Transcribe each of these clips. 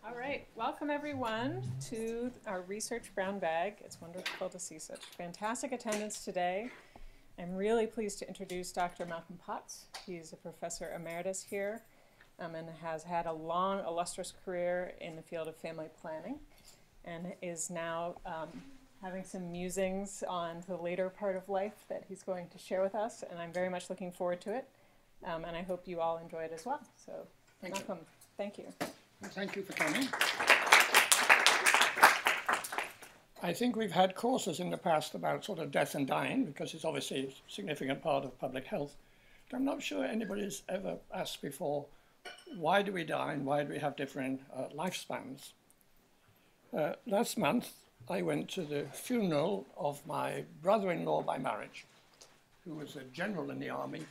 All right, welcome everyone to our research brown bag. It's wonderful to see such fantastic attendance today. I'm really pleased to introduce Dr. Malcom Potts. He's a professor emeritus here and has had a long, illustrious career in the field of family planning and is now having some musings on the later part of life that he's going to share with us, and I'm very much looking forward to it, and I hope you all enjoy it as well. So, Malcom, thank you. Well, thank you for coming. I think we've had courses in the past about sort of death and dying, because it's obviously a significant part of public health. But I'm not sure anybody's ever asked before, why do we die and why do we have different lifespans? Last month, I went to the funeral of my brother-in-law by marriage, who was a general in the army,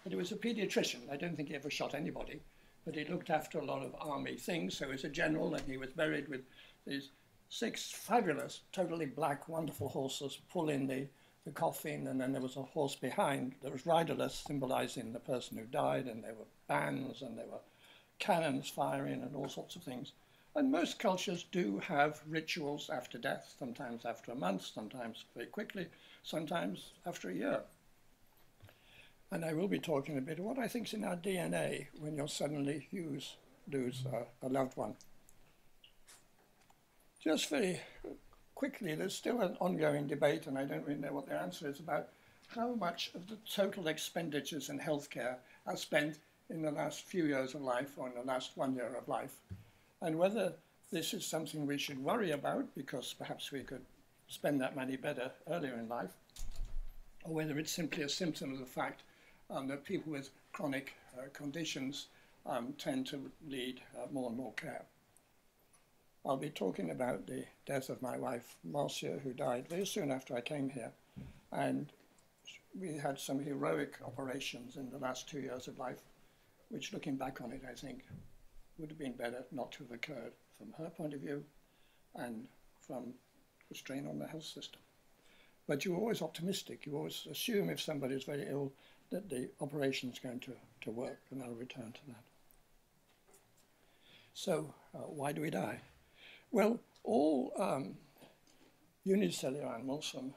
but he was a pediatrician. I don't think he ever shot anybody, but he looked after a lot of army things. So he was a general, and he was buried with these 6 fabulous, totally black, wonderful horses pulling the coffin, and then there was a horse behind that was riderless, symbolizing the person who died, and there were bands, and there were cannons firing, and all sorts of things. And most cultures do have rituals after death, sometimes after a month, sometimes very quickly, sometimes after a year. And I will be talking a bit of what I think is in our DNA when you suddenly lose a loved one. Just very quickly, there's still an ongoing debate, and I don't really know what the answer is, about how much of the total expenditures in healthcare are spent in the last few years of life or in the last 1 year of life, and whether this is something we should worry about because perhaps we could spend that money better earlier in life, or whether it's simply a symptom of the fact that people with chronic conditions tend to need more and more care. I'll be talking about the death of my wife, Marcia, who died very soon after I came here. And we had some heroic operations in the last 2 years of life, which, looking back on it, I think would have been better not to have occurred from her point of view and from the strain on the health system. But you're always optimistic. You always assume if somebody is very ill that the operation is going to work, and I'll return to that. So why do we die? Well, all unicellular animals, from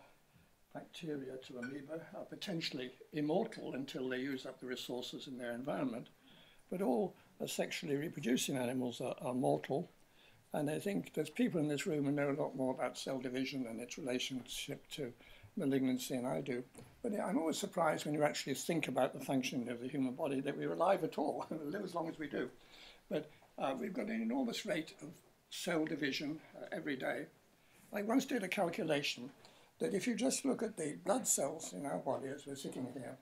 bacteria to amoeba, are potentially immortal until they use up the resources in their environment. But all sexually reproducing animals are mortal. And I think there's people in this room who know a lot more about cell division and its relationship to malignancy than I do. But I'm always surprised when you actually think about the function of the human body that we're alive at all, and live as long as we do. But we've got an enormous rate of cell division every day. I once did a calculation that if you just look at the blood cells in our body as we're sitting here,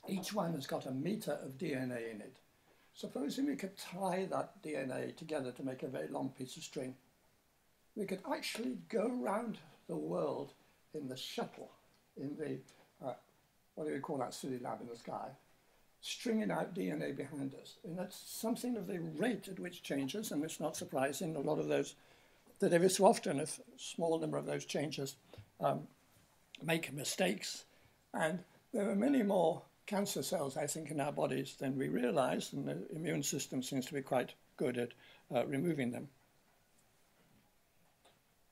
each one has got a meter of DNA in it. Supposing we could tie that DNA together to make a very long piece of string, we could actually go around the world in the shuttle, in the, what do we call that silly lab in the sky, stringing out DNA behind us. And that's something of the rate at which changes, and it's not surprising, a lot of those, that every so often a small number of those changes make mistakes. And there are many more cancer cells, I think, in our bodies than we realize, and the immune system seems to be quite good at removing them.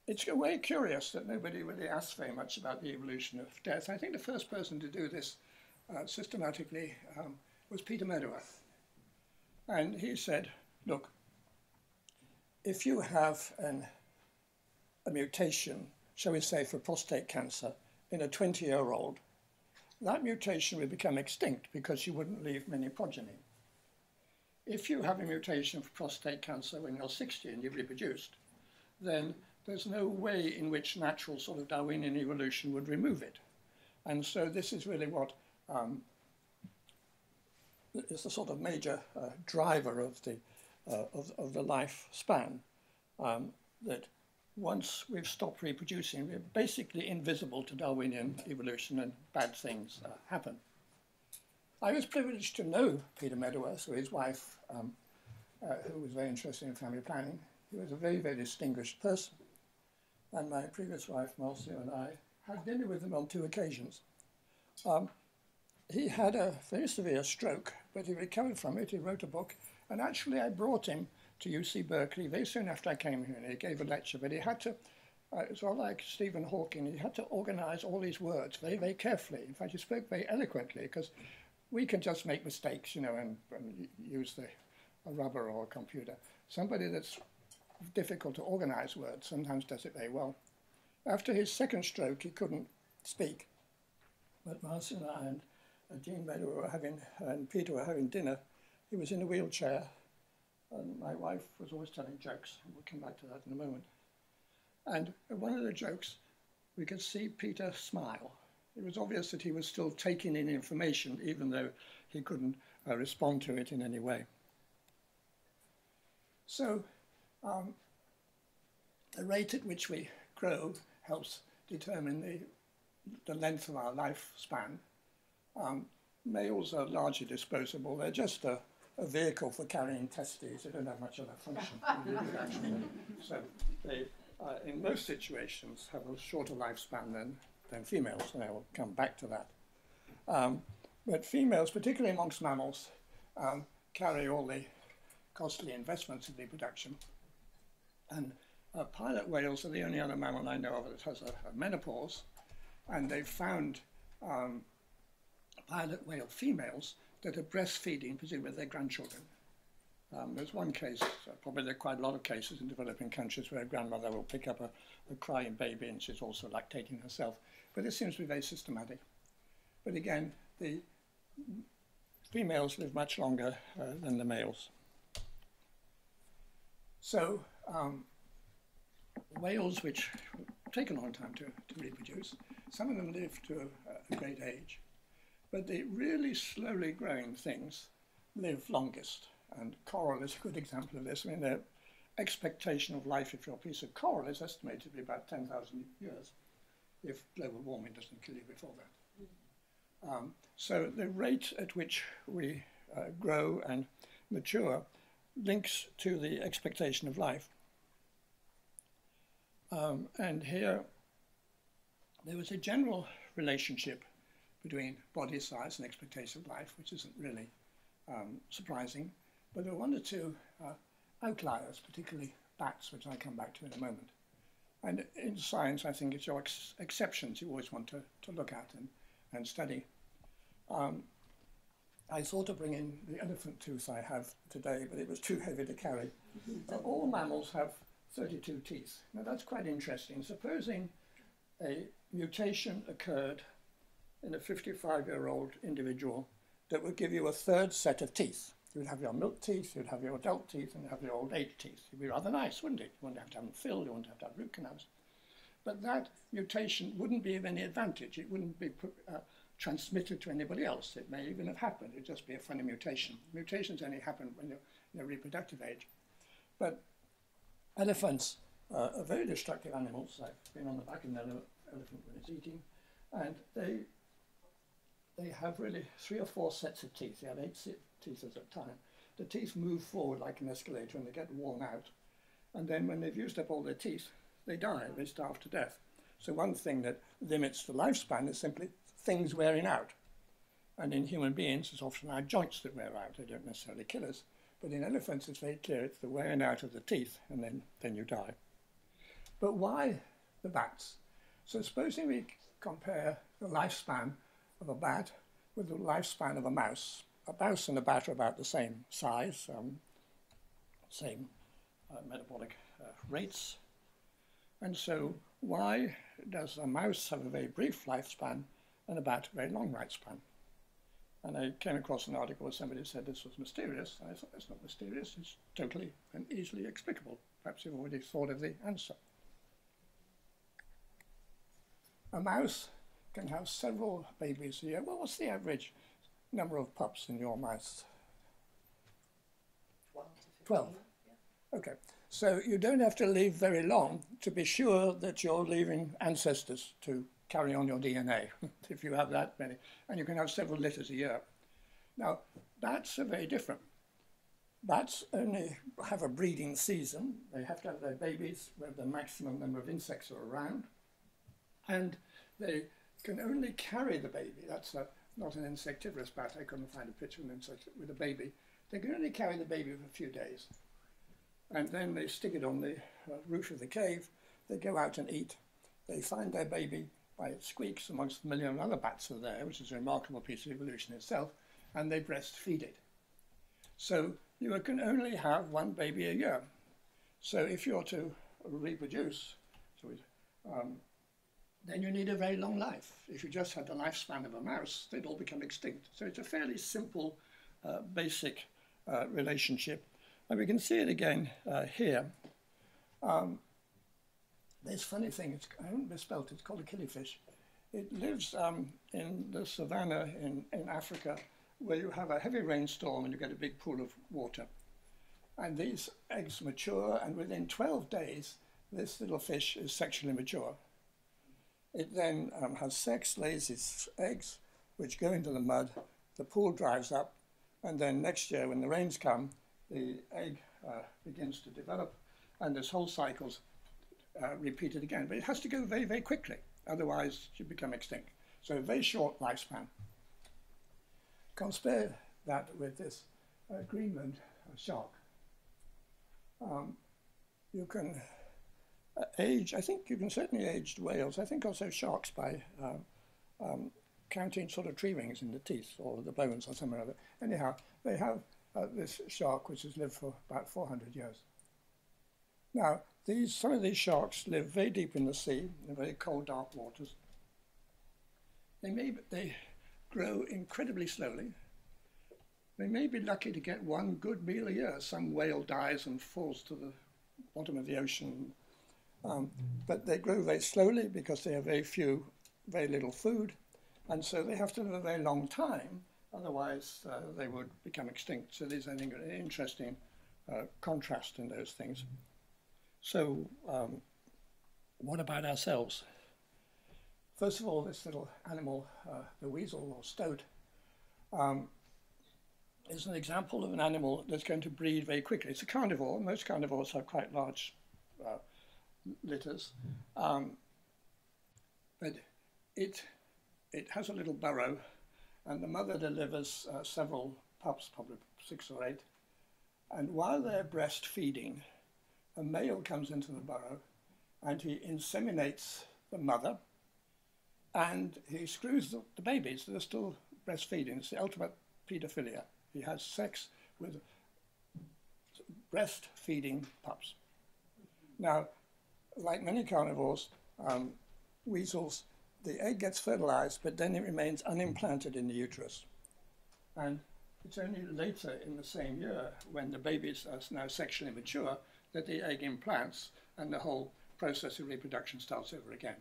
It's very curious that nobody really asks very much about the evolution of death. I think the first person to do this systematically was Peter Medworth. And he said, look, if you have a mutation, shall we say, for prostate cancer in a 20-year-old, that mutation will become extinct because you wouldn't leave many progeny. If you have a mutation for prostate cancer when you're 60 and you've reproduced, then there's no way in which natural sort of Darwinian evolution would remove it. And so this is really what is the sort of major driver of the lifespan, that once we've stopped reproducing, we're basically invisible to Darwinian evolution, and bad things happen. I was privileged to know Peter Medworth, or his wife, who was very interested in family planning. He was a very, very distinguished person. And my previous wife, Marcia, and I had dinner with him on 2 occasions. He had a very severe stroke, but he recovered from it. He wrote a book, And actually, I brought him to UC Berkeley very soon after I came here, and he gave a lecture, but he had to, it's all like Stephen Hawking, he had to organize all these words very, very carefully. In fact, he spoke very eloquently, because we can just make mistakes, you know, and use a rubber or a computer. Somebody that's difficult to organize words sometimes does it very well. After his second stroke, he couldn't speak. But Marcy and I and Jean Meadow were having, and Peter were having dinner. He was in a wheelchair, and my wife was always telling jokes. We'll come back to that in a moment. And one of the jokes, we could see Peter smile. It was obvious that he was still taking in information, even though he couldn't respond to it in any way. So the rate at which we grow helps determine the length of our lifespan. Males are largely disposable. They're just a vehicle for carrying testes. They don't have much other function in reproduction. So they, in most situations, have a shorter lifespan than females, and I will come back to that. But females, particularly amongst mammals, carry all the costly investments in reproduction. And pilot whales are the only other mammal I know of that has a menopause, and they've found pilot whale females that are breastfeeding, presumably their grandchildren. There's one case, probably there are quite a lot of cases in developing countries where a grandmother will pick up a crying baby and she's also lactating herself. But it seems to be very systematic. But again, the females live much longer than the males. So whales, which take a long time to reproduce, some of them live to a great age. But the really slowly growing things live longest. And coral is a good example of this. I mean, the expectation of life if you're a piece of coral is estimated to be about 10,000 years, if global warming doesn't kill you before that. So the rate at which we grow and mature links to the expectation of life. And here, there was a general relationship between body size and expectation of life, which isn't really surprising. But there are one or two outliers, particularly bats, which I'll come back to in a moment. And in science, I think it's your exceptions you always want to look at and study. I thought of bringing the elephant tooth I have today, but it was too heavy to carry. All mammals have 32 teeth. Now that's quite interesting. Supposing a mutation occurred in a 55-year-old individual that would give you a third set of teeth. You would have your milk teeth, you'd have your adult teeth, and you'd have your old age teeth. It'd be rather nice, wouldn't it? You wouldn't have to have them filled, you wouldn't have to have root canals. But that mutation wouldn't be of any advantage. It wouldn't be transmitted to anybody else. It may even have happened. It'd just be a funny mutation. Mutations only happen when you're in a reproductive age. But elephants are very destructive animals. I've been on the back of an elephant when it's eating, and they have really 3 or 4 sets of teeth. They have 8 teeth at a time. The teeth move forward like an escalator and they get worn out. And then when they've used up all their teeth, they die, they starve to death. So one thing that limits the lifespan is simply things wearing out. And in human beings, it's often our joints that wear out. They don't necessarily kill us. But in elephants, it's very clear it's the wearing out of the teeth, and then you die. But why the bats? So supposing we compare the lifespan of a bat with the lifespan of a mouse. A mouse and a bat are about the same size, same metabolic rates. And so why does a mouse have a very brief lifespan and a bat a very long lifespan? And I came across an article where somebody said this was mysterious. I thought that's not mysterious, it's totally and easily explicable. Perhaps you've already thought of the answer. A mouse can have several babies a year. Well, what's the average number of pups in your mouse? 12 to 15. 12. Yeah. Okay. So you don't have to live very long to be sure that you're leaving ancestors to carry on your DNA, if you have that many. And you can have several litters a year. Now, bats are very different. Bats only have a breeding season. They have to have their babies where the maximum number of insects are around. And they can only carry the baby. That's not an insectivorous bat. I couldn't find a picture of an insect with a baby. they can only carry the baby for a few days. And then they stick it on the roof of the cave, they go out and eat. They find their baby by its squeaks amongst a million other bats are there, which is a remarkable piece of evolution itself, and they breastfeed it. So you can only have one baby a year. So if you're to reproduce, then you need a very long life. If you just had the lifespan of a mouse, they'd all become extinct. So it's a fairly simple, basic relationship. And we can see it again here. This funny thing, I haven't misspelled it, it's called a killifish. It lives in the savannah in Africa, where you have a heavy rainstorm and you get a big pool of water. And these eggs mature, and within 12 days, this little fish is sexually mature. It then has sex, lays its eggs, which go into the mud, the pool dries up, and then next year when the rains come, the egg begins to develop, and this whole cycle's repeated again. But it has to go very, very quickly, otherwise you become extinct. So a very short lifespan. Compare that with this Greenland shark. You can age, I think you can certainly age whales, I think also sharks by counting sort of tree rings in the teeth or the bones or something or other. Anyhow, they have this shark which has lived for about 400 years. Now, some of these sharks live very deep in the sea, in very cold, dark waters. They grow incredibly slowly. They may be lucky to get one good meal a year. Some whale dies and falls to the bottom of the ocean. But they grow very slowly because they have very little food. And so they have to live a very long time. Otherwise, they would become extinct. So there's, I think, an interesting contrast in those things. So what about ourselves? First of all, this little animal, the weasel or stoat, is an example of an animal that's going to breed very quickly. It's a carnivore. Most carnivores have quite large litters. But it has a little burrow, and the mother delivers several pups, probably 6 or 8. And while they're breastfeeding, a male comes into the burrow and he inseminates the mother, and he screws the babies that are still breastfeeding. It's the ultimate paedophilia. He has sex with breastfeeding pups. Now, like many carnivores, weasels, the egg gets fertilized, but then it remains unimplanted in the uterus. And it's only later in the same year, when the babies are now sexually mature, that the egg implants and the whole process of reproduction starts over again.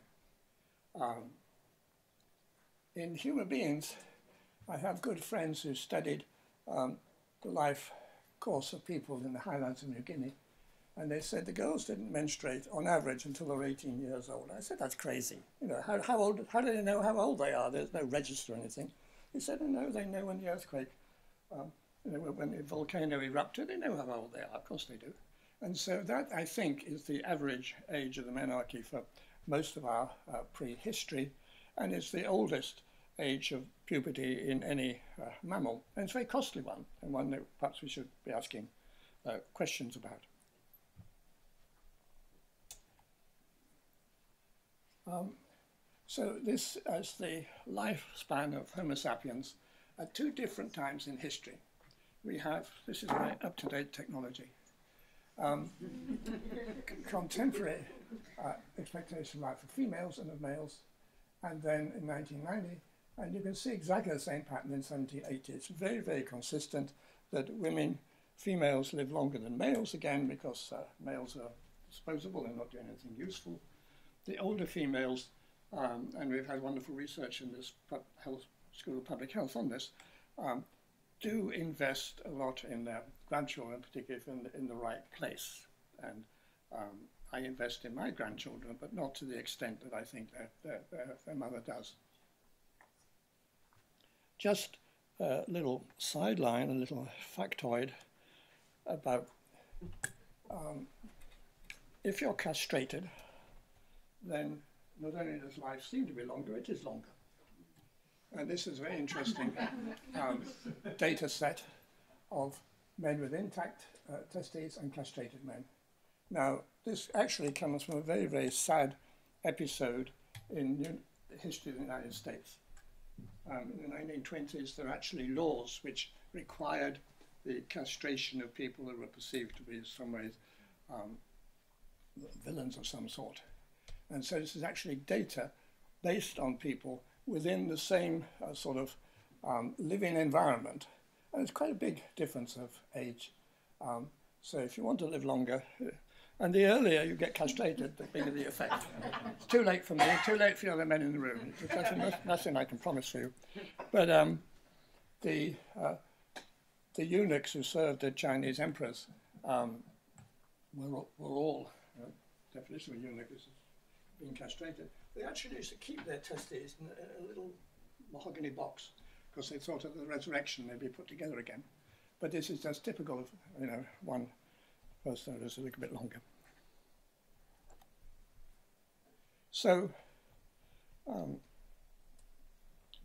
In human beings, I have good friends who studied the life course of people in the highlands of New Guinea, and they said the girls didn't menstruate on average until they were 18 years old. I said, that's crazy. You know, how do they know how old they are? There's no register or anything. He said, oh, no, they know when the earthquake, when the volcano erupted, they know how old they are. Of course they do. And so that, I think, is the average age of the menarche for most of our prehistory, and it's the oldest age of puberty in any mammal. And it's a very costly one, and one that perhaps we should be asking questions about. So this is the lifespan of Homo sapiens at 2 different times in history. We have, this is my up-to-date technology. Contemporary expectation of life for females and of males, and then in 1990, and you can see exactly the same pattern in 1780. It's very, very consistent that females live longer than males, again, because males are disposable and not doing anything useful. The older females, and we've had wonderful research in this School of Public Health on this, do invest a lot in their grandchildren, particularly if in the right place. And I invest in my grandchildren, but not to the extent that I think their mother does. Just a little sideline, a little factoid about if you're castrated, then not only does life seem to be longer, it is longer. And this is a very interesting data set of men with intact testes and castrated men. Now, this actually comes from a very, very sad episode in the history of the United States. In the 1920s, there were actually laws which required the castration of people who were perceived to be in some ways villains of some sort. And so this is actually data based on people within the same sort of living environment. And it's quite a big difference of age. So if you want to live longer, and the earlier you get castrated, the bigger the effect. It's too late for me, too late for the other men in the room. There's nothing I can promise you. But the eunuchs who served the Chinese emperors were all, definition of eunuch is being castrated. They actually used to keep their testes in a little mahogany box because they thought at the resurrection they'd be put together again. But this is just typical of, one person who's a little bit longer. So,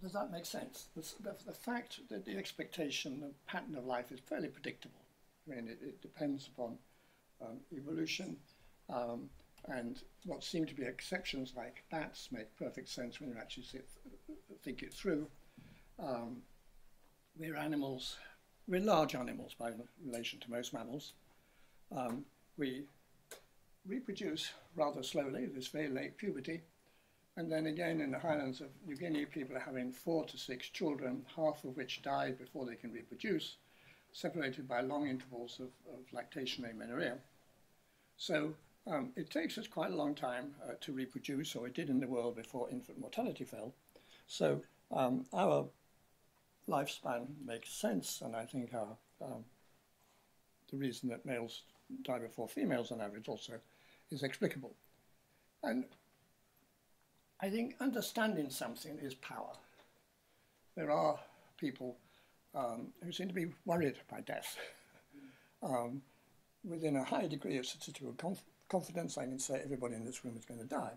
does that make sense? The fact that the expectation, the pattern of life is fairly predictable. I mean, it depends upon evolution, and what seem to be exceptions like bats make perfect sense when you actually think it through. We're large animals by relation to most mammals. We reproduce rather slowly, this very late puberty, and then again in the highlands of New Guinea, people are having 4 to 6 children, half of which die before they can reproduce, separated by long intervals of lactation amenorrhea. So it takes us quite a long time to reproduce, or it did in the world before infant mortality fell. So our lifespan makes sense, and I think the reason that males die before females on average also is explicable. And I think understanding something is power. There are people who seem to be worried by death. Within a high degree of statistical confidence, I can say everybody in this room is going to die.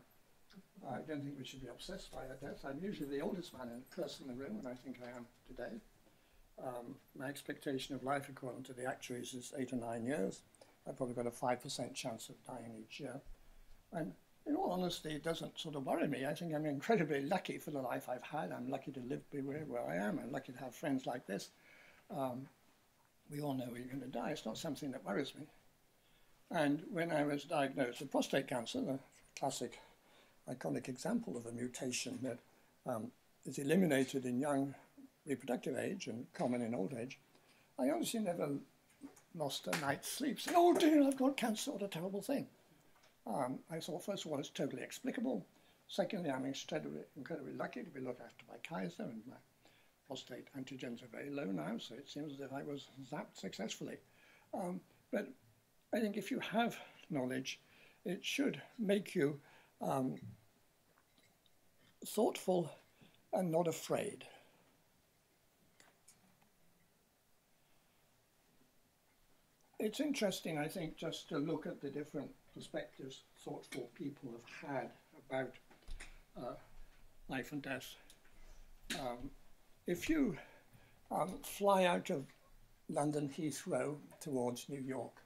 I don't think we should be obsessed by our death. I'm usually the oldest person in the room, and I think I am today. My expectation of life, according to the actuaries, is 8 or 9 years. I've probably got a 5% chance of dying each year. And in all honesty, it doesn't sort of worry me. I think I'm incredibly lucky for the life I've had. I'm lucky to live where I am. I'm lucky to have friends like this. We all know we're going to die. It's not something that worries me. And when I was diagnosed with prostate cancer, the classic iconic example of a mutation that is eliminated in young reproductive age and common in old age, I honestly never lost a night's sleep saying, oh dear, I've got cancer, what a terrible thing. I thought, first of all, it's totally explicable. Secondly, I'm incredibly lucky to be looked after by Kaiser, and my prostate antigens are very low now, so it seems as if I was zapped successfully. But I think if you have knowledge, it should make you thoughtful and not afraid. It's interesting, I think, just to look at the different perspectives thoughtful people have had about life and death. If you fly out of London Heathrow towards New York,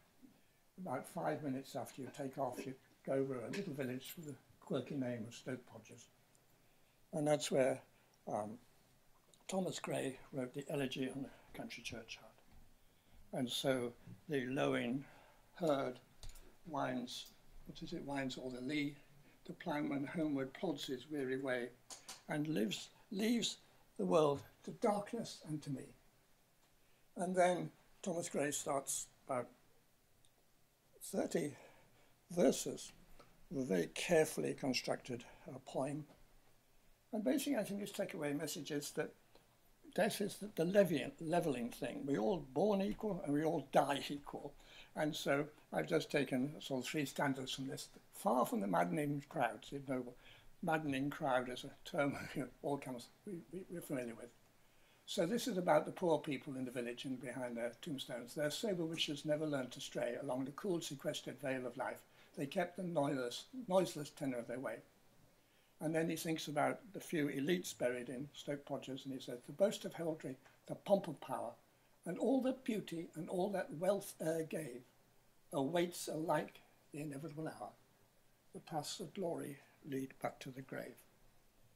about 5 minutes after you take off, you go over a little village with a quirky name of Stoke Podgers. And that's where Thomas Gray wrote the elegy on the country churchyard. And so the lowing herd winds all the lea, the ploughman homeward plods his weary way, and leaves the world to darkness and to me. And then Thomas Gray starts about 30 verses of a very carefully constructed poem. And basically, I think his takeaway message is that death is the leveling thing. We're all born equal and we all die equal. And so I've just taken sort of 3 stanzas from this. Far from the maddening crowds, you know, maddening crowd is a term we're familiar with. So this is about the poor people in the village and behind their tombstones. Their sober wishes never learned to stray along the cool sequestered vale of life. They kept the noiseless tenor of their way. And then he thinks about the few elites buried in Stoke Podgers, and he says, the boast of heraldry, the pomp of power, and all that beauty and all that wealth gave awaits alike the inevitable hour. The paths of glory lead but to the grave.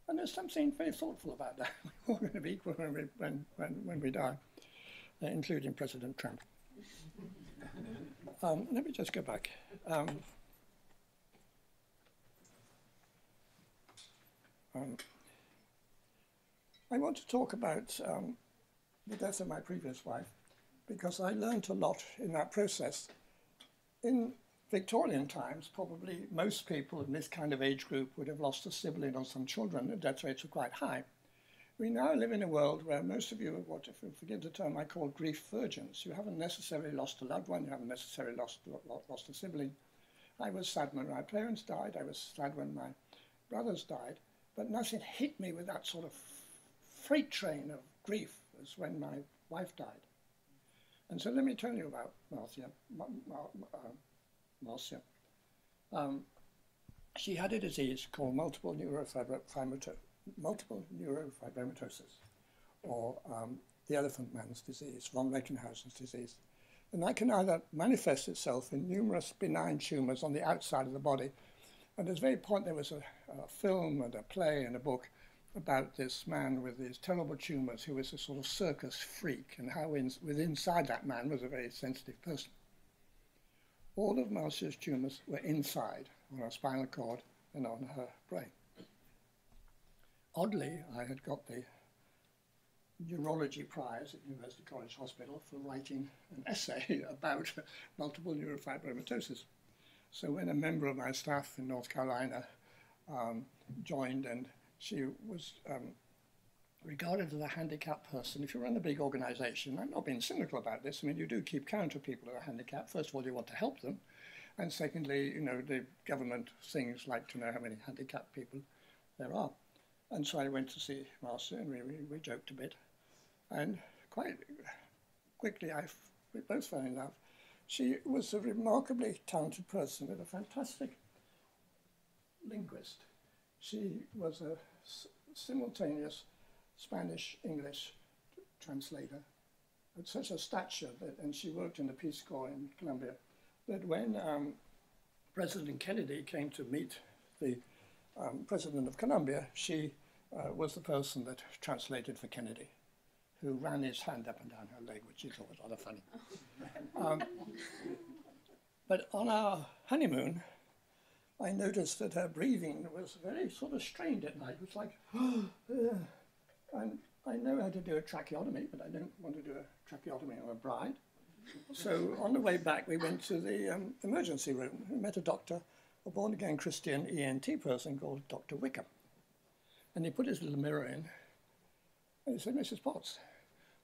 And there's something very thoughtful about that. We're all going to be equal when we die, including President Trump. Let me just go back. I want to talk about the death of my previous wife, because I learned a lot in that process. In Victorian times, probably most people in this kind of age group would have lost a sibling or some children. The death rates are quite high. We now live in a world where most of you are what, if you forgive the term, I call grief virgins. You haven't necessarily lost a loved one, you haven't necessarily lost a sibling. I was sad when my parents died, I was sad when my brothers died, but nothing hit me with that sort of freight train of grief as when my wife died. And so let me tell you about Marcia. She had a disease called multiple neurofibromatosis, or the elephant man's disease, von Reichenhausen's disease. And that can either manifest itself in numerous benign tumours on the outside of the body. And at the very point, there was a film and a play and a book about this man with these terrible tumours who was a sort of circus freak, and how inside that man was a very sensitive person. All of Marcia's tumours were inside, on her spinal cord and on her brain. Oddly, I had got the neurology prize at University College Hospital for writing an essay about multiple neurofibromatosis. So when a member of my staff in North Carolina joined, and she was regarded as a handicapped person. If you run a big organization, I'm not being cynical about this, I mean, you do keep count of people who are handicapped. First of all, you want to help them. And secondly, you know, the government things like to know how many handicapped people there are. And so I went to see Marcia, and we joked a bit. And quite quickly, we both fell in love. She was a remarkably talented person and a fantastic linguist. She was a simultaneous Spanish-English translator at such a stature that, and she worked in the Peace Corps in Colombia, that when President Kennedy came to meet the President of Colombia, she was the person that translated for Kennedy, who ran his hand up and down her leg, which is always rather funny. But on our honeymoon, I noticed that her breathing was very sort of strained at night. It was like, and I know how to do a tracheotomy, but I don't want to do a tracheotomy on a bride. So on the way back, we went to the emergency room. We met a doctor, a born-again Christian ENT person called Dr. Wickham. And he put his little mirror in, and he said, Mrs. Potts,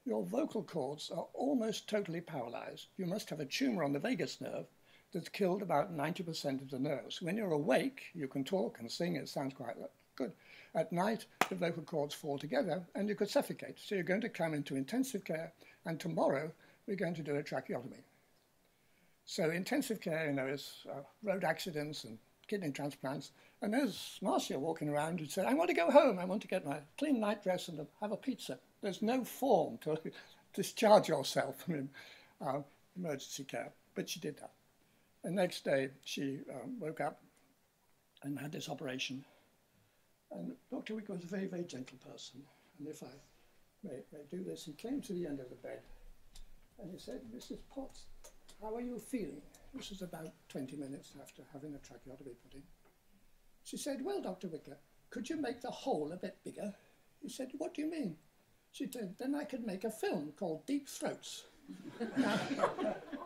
your vocal cords are almost totally paralyzed. You must have a tumor on the vagus nerve that's killed about 90% of the nerves. When you're awake, you can talk and sing. It sounds quite good. At night, the vocal cords fall together, and you could suffocate. So you're going to come into intensive care, and tomorrow we're going to do a tracheotomy. So intensive care, you know, is road accidents and kidney transplants. And there's Marcia walking around who said, I want to go home. I want to get my clean nightdress and have a pizza. There's no form to discharge yourself from emergency care, but she did that. The next day, she woke up and had this operation. And Dr. Wick was a very, very gentle person. And if I may do this, he came to the end of the bed and he said, Mrs. Potts, how are you feeling? This was about 20 minutes after having a tracheotomy put in. She said, well, Dr. Wicker, could you make the hole a bit bigger? He said, what do you mean? She said, then I could make a film called Deep Throats. Now,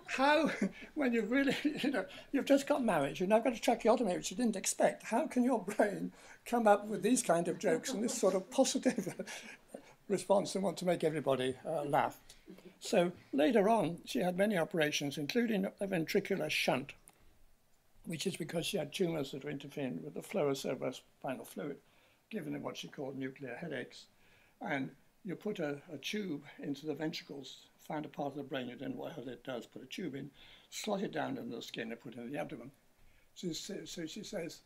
how, when you've really, you know, you've just got married, you've now got a tracheotomy which you didn't expect, how can your brain come up with these kind of jokes and this sort of positive response and want to make everybody laugh? So later on, she had many operations, including a ventricular shunt, which is because she had tumours that were interfering with the flow of cerebrospinal fluid, giving her what she called nuclear headaches. And you put a tube into the ventricles, find a part of the brain you don't know what it does, put a tube in, slot it down into the skin and put it in the abdomen. So she says,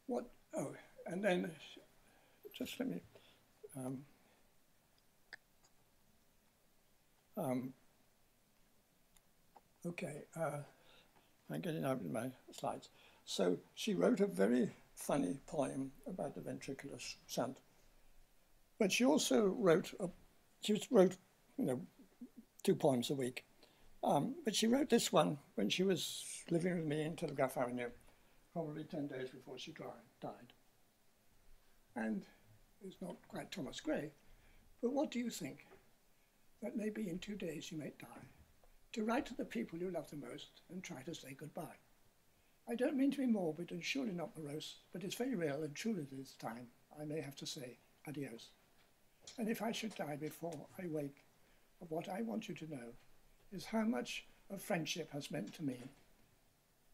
what, oh, and then, just let me, Okay, I'm getting out of my slides. So she wrote a very funny poem about the ventricular shunt, but she also wrote, you know, 2 poems a week. But she wrote this one when she was living with me in Telegraph Avenue, probably 10 days before she died. And it's not quite Thomas Gray, but what do you think? That maybe in 2 days you may die. To write to the people you love the most and try to say goodbye. I don't mean to be morbid and surely not morose, but it's very real and truly this time I may have to say adios. And if I should die before I wake, of what I want you to know is how much of friendship has meant to me.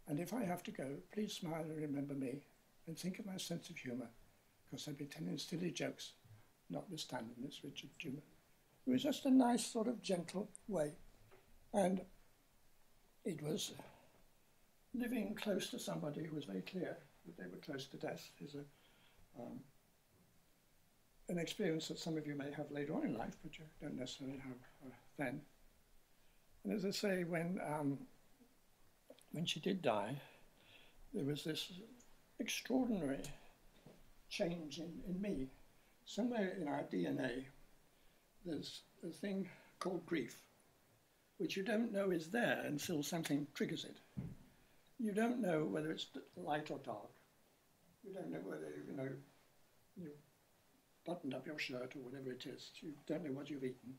And if I have to go, please smile and remember me and think of my sense of humour, because I've been telling silly jokes, notwithstanding this Richard humour. It was just a nice sort of gentle way. And it was living close to somebody who was very clear that they were close to death is an experience that some of you may have later on in life, but you don't necessarily have then. And as I say, when she did die, there was this extraordinary change in me. Somewhere in our DNA, there's a thing called grief, which you don't know is there until something triggers it. You don't know whether it's light or dark. You don't know whether, you buttoned up your shirt or whatever it is. You don't know what you've eaten.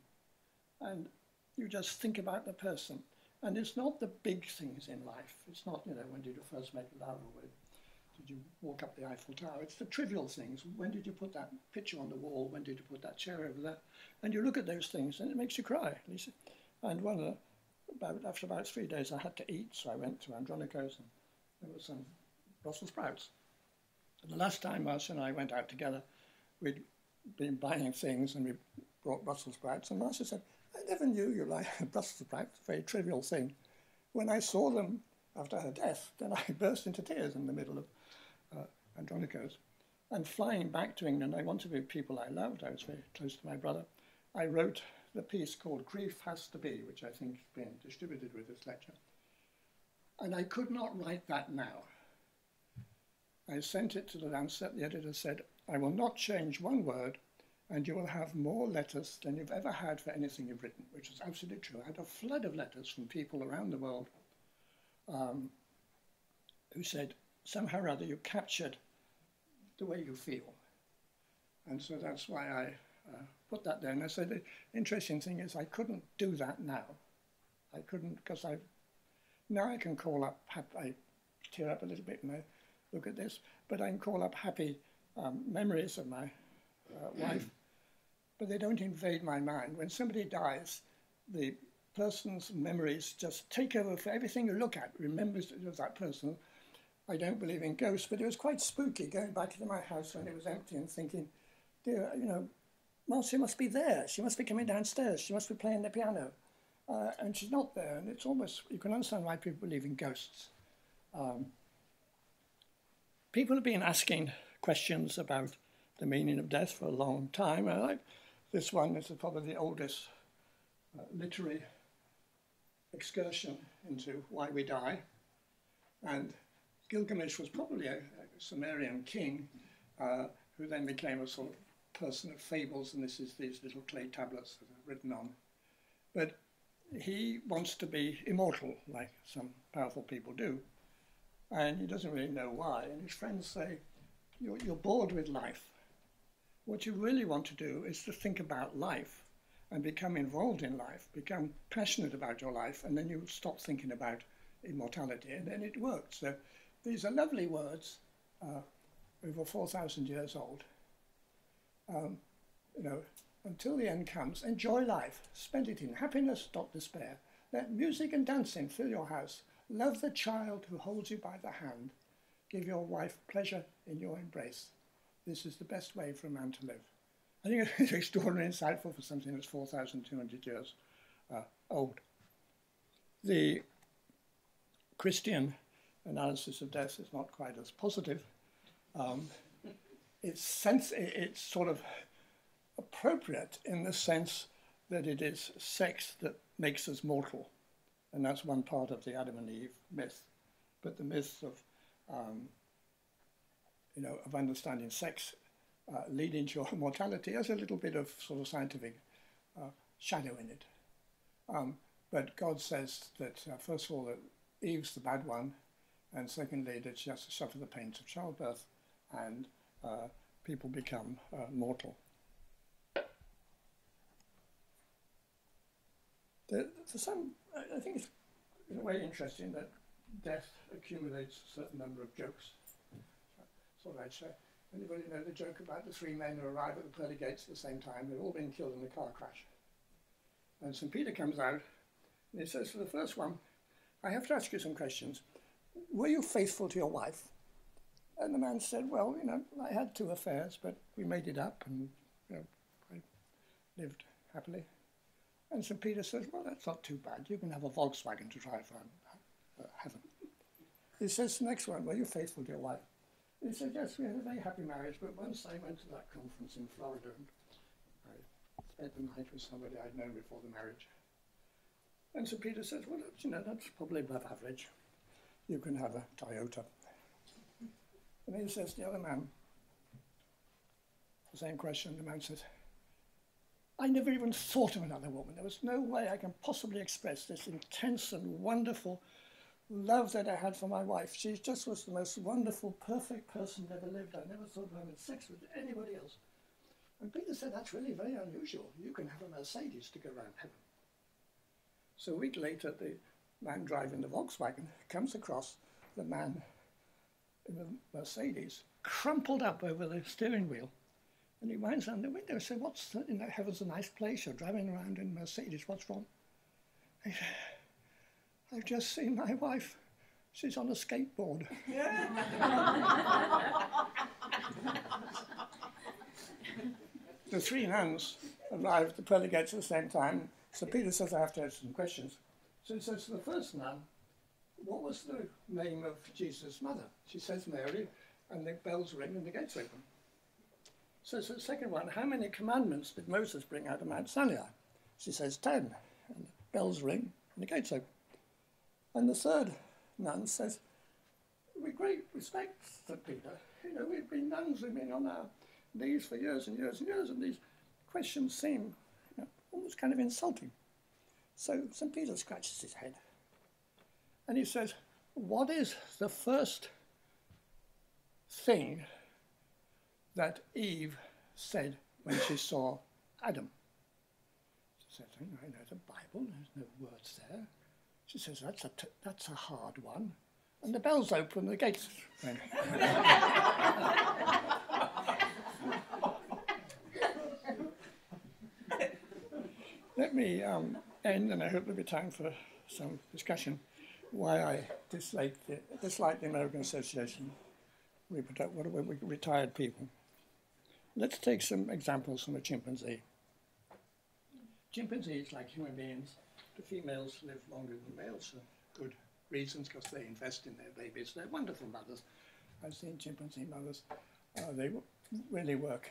And you just think about the person. And it's not the big things in life. It's not, when did you first make love, or when did you walk up the Eiffel Tower? It's the trivial things. When did you put that picture on the wall? When did you put that chair over there? And you look at those things and it makes you cry, Lisa. And after about 3 days I had to eat, so I went to Andronico's and there was some Brussels sprouts. And the last time Marcia and I went out together, we'd been buying things and we brought Brussels sprouts, and Marcia said, I never knew you liked Brussels sprouts, a very trivial thing. When I saw them after her death, then I burst into tears in the middle of Andronico's. And flying back to England, I wanted to be with people I loved. I was very close to my brother. I wrote the piece called Grief Has to Be, which I think has been distributed with this lecture. And I could not write that now. I sent it to the Lancet. The editor said, I will not change one word, and you will have more letters than you've ever had for anything you've written, which is absolutely true. I had a flood of letters from people around the world who said, somehow or other you captured the way you feel. And so that's why I put that there. And I said, the interesting thing is I couldn't do that now. I couldn't, because now I can call up, I tear up a little bit when I look at this, but I can call up happy memories of my wife, but they don't invade my mind. When somebody dies, the person's memories just take over for everything you look at, remembers that person. I don't believe in ghosts, but it was quite spooky going back into my house when it was empty and thinking, dear, Marcia must be there. She must be coming downstairs. She must be playing the piano. And she's not there. And it's almost, you can understand why people believe in ghosts. People have been asking questions about the meaning of death for a long time. I like this one. This is probably the oldest literary excursion into why we die. And Gilgamesh was probably a Sumerian king who then became a sort of person of fables, and this is these little clay tablets that are written on. But he wants to be immortal, like some powerful people do, and he doesn't really know why. And his friends say, you're bored with life. What you really want to do is to think about life and become involved in life, become passionate about your life, and then you stop thinking about immortality, and then it works. So these are lovely words, over 4,000 years old. Until the end comes, enjoy life, spend it in happiness, not despair. Let music and dancing fill your house. Love the child who holds you by the hand. Give your wife pleasure in your embrace. This is the best way for a man to live. I think it's extraordinarily insightful for something that's 4,200 years old. The Christian analysis of death is not quite as positive. It's sort of appropriate in the sense that it is sex that makes us mortal. And that's one part of the Adam and Eve myth. But the myth of, of understanding sex leading to your mortality has a little bit of sort of scientific shadow in it. But God says that, first of all, that Eve's the bad one, and secondly, that she has to suffer the pains of childbirth, and people become mortal. For some, I think it's in a way interesting that death accumulates a certain number of jokes. So I'd say, anybody know the joke about the three men who arrive at the pearly gates at the same time? They've all been killed in a car crash. And St. Peter comes out, and he says, for the first one, I have to ask you some questions. Were you faithful to your wife? And the man said, well, I had 2 affairs, but we made it up, and I lived happily. And St. Peter says, well, that's not too bad. You can have a Volkswagen to drive around heaven. He says, the next one, were you faithful to your wife? He said, yes, we had a very happy marriage, but once I went to that conference in Florida, and I spent the night with somebody I'd known before the marriage. And St. Peter says, well, that's probably above average. You can have a Toyota. And then he says to the other man, the same question, the man says, I never even thought of another woman. There was no way I can possibly express this intense and wonderful love that I had for my wife. She just was the most wonderful, perfect person that ever lived. I never thought of having sex with anybody else. And Peter said, that's really very unusual. You can have a Mercedes to go around heaven. So a week later, the man driving the Volkswagen comes across the man in the Mercedes, crumpled up over the steering wheel. And he winds down the window and said, heaven's a nice place. You're driving around in Mercedes. What's wrong? He said, I've just seen my wife. She's on a skateboard. The 3 nuns arrived at the pearly gates at the same time. So Peter says, I have to ask some questions. So he says to the first nun, what was the name of Jesus' mother? She says Mary, and the bells ring and the gates open. So the second one, how many commandments did Moses bring out of Mount Sinai? She says 10, and the bells ring and the gates open. And the third nun says, with great respect, St. Peter, we've been nuns, we've been on our knees for years and years and years, and these questions seem almost kind of insulting. So St. Peter scratches his head, and he says, what is the first thing that Eve said when she saw Adam? She said, I know the Bible, there's no words there. She says, that's a hard one. And the bells open, the gates ring. Let me end, and I hope there'll be time for some discussion, why I dislike the American Association of Retired People. Let's take some examples from a chimpanzee. Chimpanzees, like human beings, the females live longer than males for good reasons, because they invest in their babies. They're wonderful mothers. I've seen chimpanzee mothers. They really work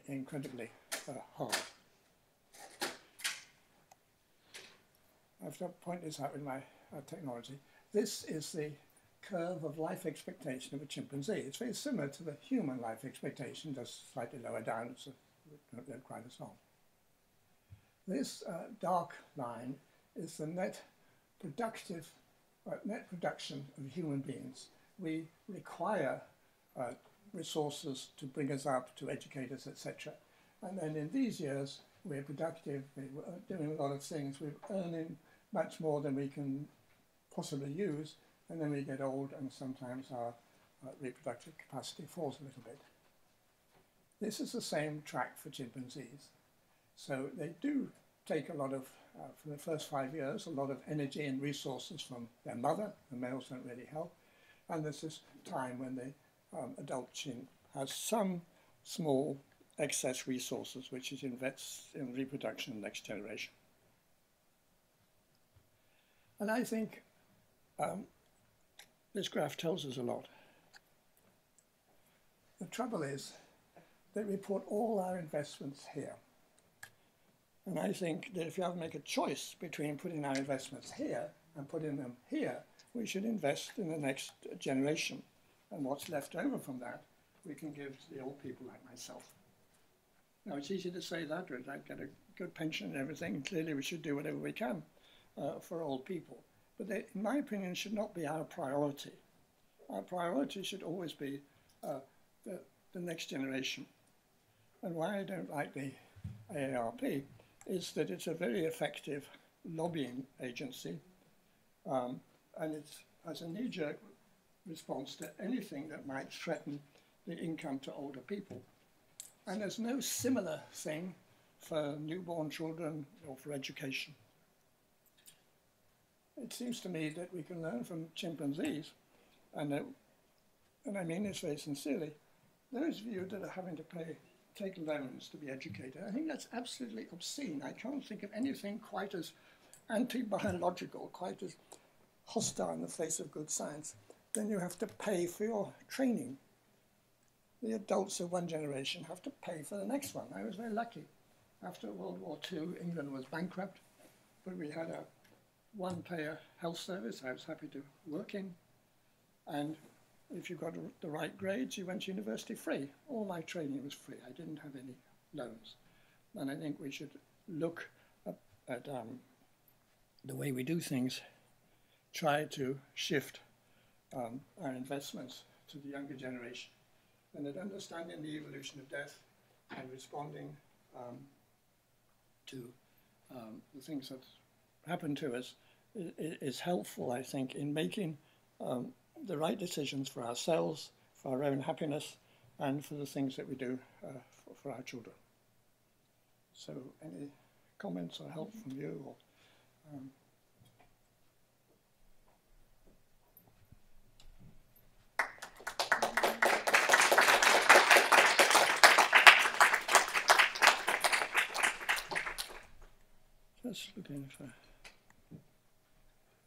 incredibly hard. I have to point this out with my technology. This is the curve of life expectation of a chimpanzee. It's very similar to the human life expectation, just slightly lower down. It's not quite as long. This dark line is the net production of human beings. We require resources to bring us up, to educate us, etc. And then in these years, we're productive, we're doing a lot of things, we're earning much more than we can possibly use, and then we get old and sometimes our reproductive capacity falls a little bit. This is the same track for chimpanzees. So they do take a lot of, for the first 5 years, a lot of energy and resources from their mother. The males don't really help. And there's this time when the adult chimp has some small excess resources, which it invests in reproduction next generation. And I think this graph tells us a lot. The trouble is they report all our investments here. And I think that if you have to make a choice between putting our investments here and putting them here, we should invest in the next generation. And what's left over from that, we can give to the old people like myself. Now, it's easy to say that, or I'd get a good pension and everything. Clearly, we should do whatever we can for old people. But they, in my opinion, should not be our priority. Our priority should always be the next generation. And why I don't like the AARP is that it's a very effective lobbying agency, and it has a knee-jerk response to anything that might threaten the income to older people. And there's no similar thing for newborn children or for education. It seems to me that we can learn from chimpanzees, and I mean this very sincerely, those of you that are having to take loans to be educated, I think that's absolutely obscene. I can't think of anything quite as anti-biological, quite as hostile in the face of good science. Then you have to pay for your training. The adults of one generation have to pay for the next one. I was very lucky. After World War II, England was bankrupt, but we had a one-payer health service I was happy to work in. And if you got the right grades, you went to university free. All my training was free. I didn't have any loans. And I think we should look at the way we do things, try to shift our investments to the younger generation, and that understanding the evolution of death and responding to the things that happen to us is helpful, I think, in making the right decisions for ourselves, for our own happiness, and for the things that we do for our children. So any comments or help from you? Or, just looking for,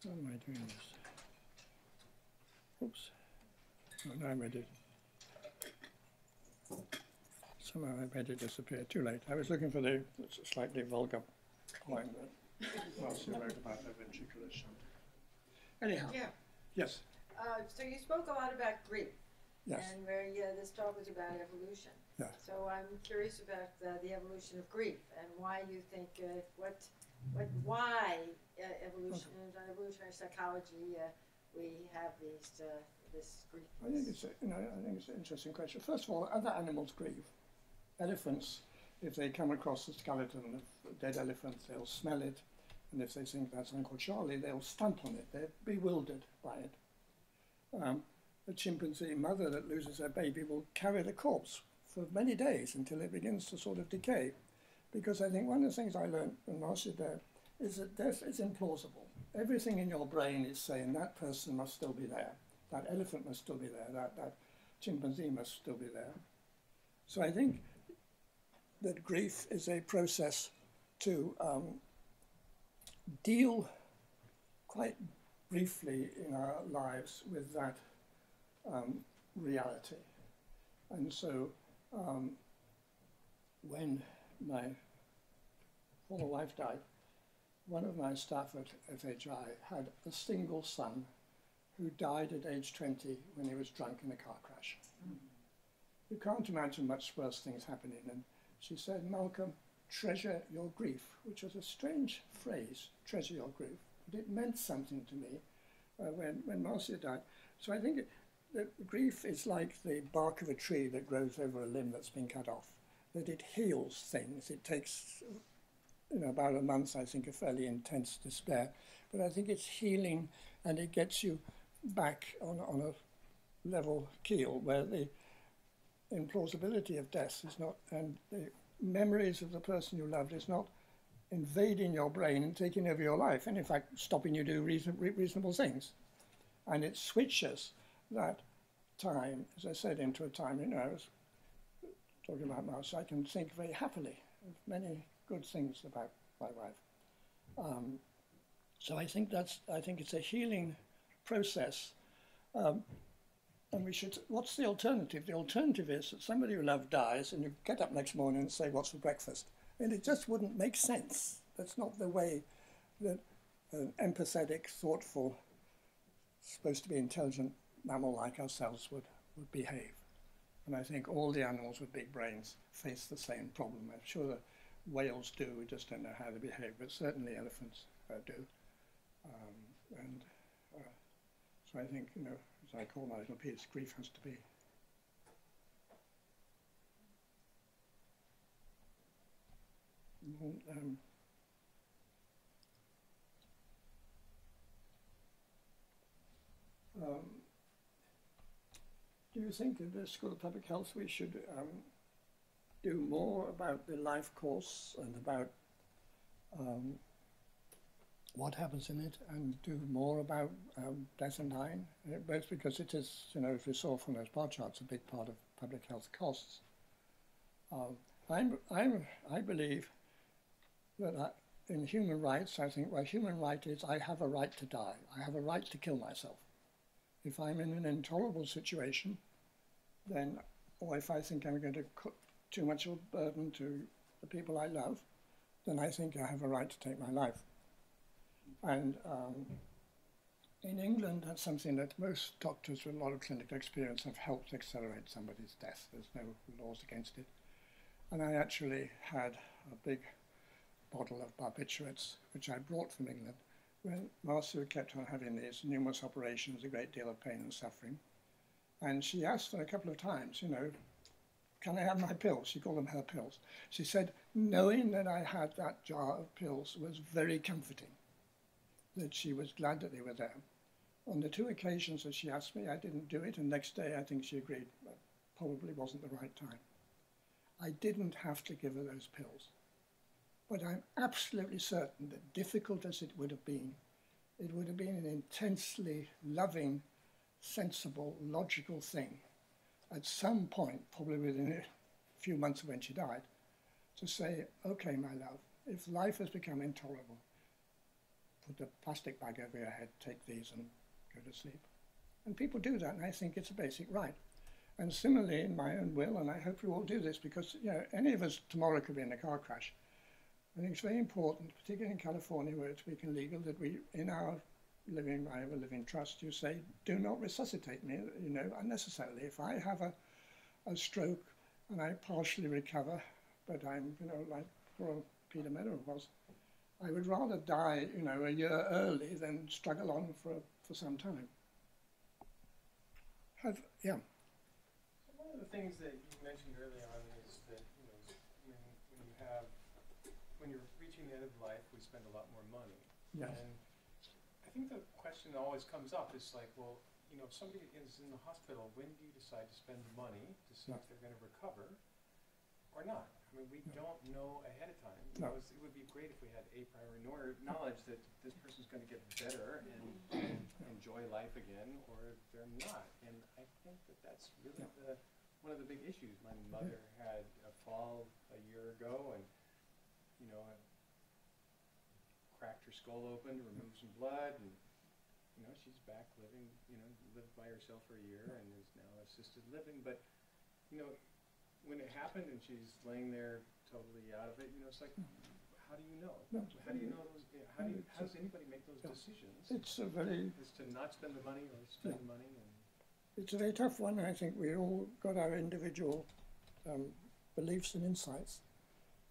how am I doing this? Oops. Oh, no, I made it. Somehow I made it disappear. Too late. I was looking for the slightly vulgar point that Marcia wrote about the ventricular shunt. Anyhow. Yeah. Yes. So you spoke a lot about grief. Yes. And where this talk was about evolution. Yes. So I'm curious about the evolution of grief and why you think why evolution in evolutionary psychology we have this grief. I think it's an interesting question. First of all, other animals grieve. Elephants, if they come across the skeleton of a dead elephant, they'll smell it, and if they think that's Uncle Charlie, they'll stamp on it. They're bewildered by it. A chimpanzee mother that loses her baby will carry the corpse for many days until it begins to sort of decay. Because I think one of the things I learned when Marcia died is that death is implausible. Everything in your brain is saying that person must still be there, that elephant must still be there, that chimpanzee must still be there. So I think that grief is a process to deal quite briefly in our lives with that reality. And so when my former wife died, one of my staff at FHI had a single son who died at age 20 when he was drunk in a car crash. You can't imagine much worse things happening. And she said, Malcolm, treasure your grief, which was a strange phrase, treasure your grief, but it meant something to me when Marcia died. So I think that grief is like the bark of a tree that grows over a limb that's been cut off, that it heals things. It takes about a month, I think, of fairly intense despair, but I think it's healing, and it gets you back on a level keel where the implausibility of death is not, and the memories of the person you loved is not invading your brain and taking over your life, and in fact stopping you do reasonable things. And it switches that time, as I said, into a time, I was talking about Marcia, I can think very happily of many good things about my wife. So I think it's a healing process. And we should, what's the alternative? The alternative is that somebody you love dies and you get up next morning and say, what's for breakfast? And it just wouldn't make sense. That's not the way that an empathetic, thoughtful, supposed to be intelligent mammal like ourselves would behave. And I think all the animals with big brains face the same problem. I'm sure the whales do, we just don't know how they behave, but certainly elephants do. So I think, you know, as I call my little piece, grief has to be. Do you think in the School of Public Health we should do more about the life course and about what happens in it, and do more about death and dying? Both because it is, you know, as we saw from those bar charts, a big part of public health costs. I believe that in human rights, I think, well, human right is I have a right to die. I have a right to kill myself. If I'm in an intolerable situation, then, or if I think I'm going to put too much of a burden to the people I love, then I think I have a right to take my life. And in England, that's something that most doctors with a lot of clinical experience have helped accelerate somebody's death. There's no laws against it. And I actually had a big bottle of barbiturates, which I brought from England, when Marcia kept on having these numerous operations, a great deal of pain and suffering. And she asked her a couple of times, you know, can I have my pills? She called them her pills. She said, knowing that I had that jar of pills was very comforting, that she was glad that they were there. On the 2 occasions that she asked me, I didn't do it, and next day I think she agreed that probably wasn't the right time. I didn't have to give her those pills. But I'm absolutely certain that difficult as it would have been an intensely loving, sensible, logical thing at some point, probably within a few months of when she died, to say, okay, my love, if life has become intolerable, put the plastic bag over your head, take these and go to sleep. And people do that, and I think it's a basic right. And similarly, in my own will, and I hope you all do this, because, you know, any of us tomorrow could be in a car crash. I think it's very important, particularly in California where it's become legal, that we, in our living, I have a living trust, you say, do not resuscitate me, you know, unnecessarily. If I have a stroke and I partially recover, but I'm, you know, like poor Peter Meadow was, I would rather die, you know, a year early than struggle on for some time. Yeah. One of the things that you mentioned early on is that, you know, when you're reaching the end of life, we spend a lot more money. Yes. And I think the question that always comes up is like, well, you know, if somebody is in the hospital, when do you decide to spend the money to see if they're going to recover or not? I mean, we don't know ahead of time. You know, it would be great if we had a priori knowledge that this person's going to get better and enjoy life again, or they're not. And I think that that's really one of the big issues. My mother had a fall a year ago, and you know, cracked her skull open to remove some blood, and you know, she's back living. You know, lived by herself for a year and is now assisted living. But you know, when it happened and she's laying there totally out of it, you know, it's like, how do you know? How do you know those? How does anybody make those decisions? It's a very. Is to not spend the money or spend the money? And it's a very tough one. I think we all got our individual beliefs and insights.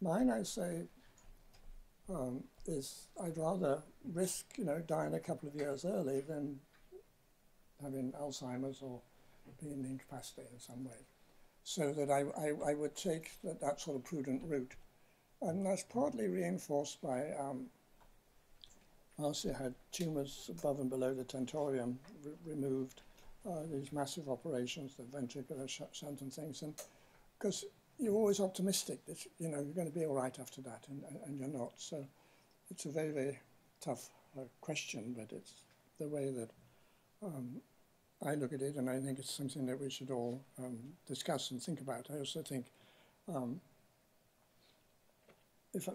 Mine, I say, is I'd rather risk, you know, dying a couple of years early than having Alzheimer's or being incapacitated in some way. So that I would take that sort of prudent route. And that's partly reinforced by Marcia had tumours above and below the tentorium removed, these massive operations, the ventricular shunt and things, and because you're always optimistic that, you know, you're going to be all right after that, and you're not. So it's a very, very tough question, but it's the way that I look at it, and I think it's something that we should all discuss and think about. I also think if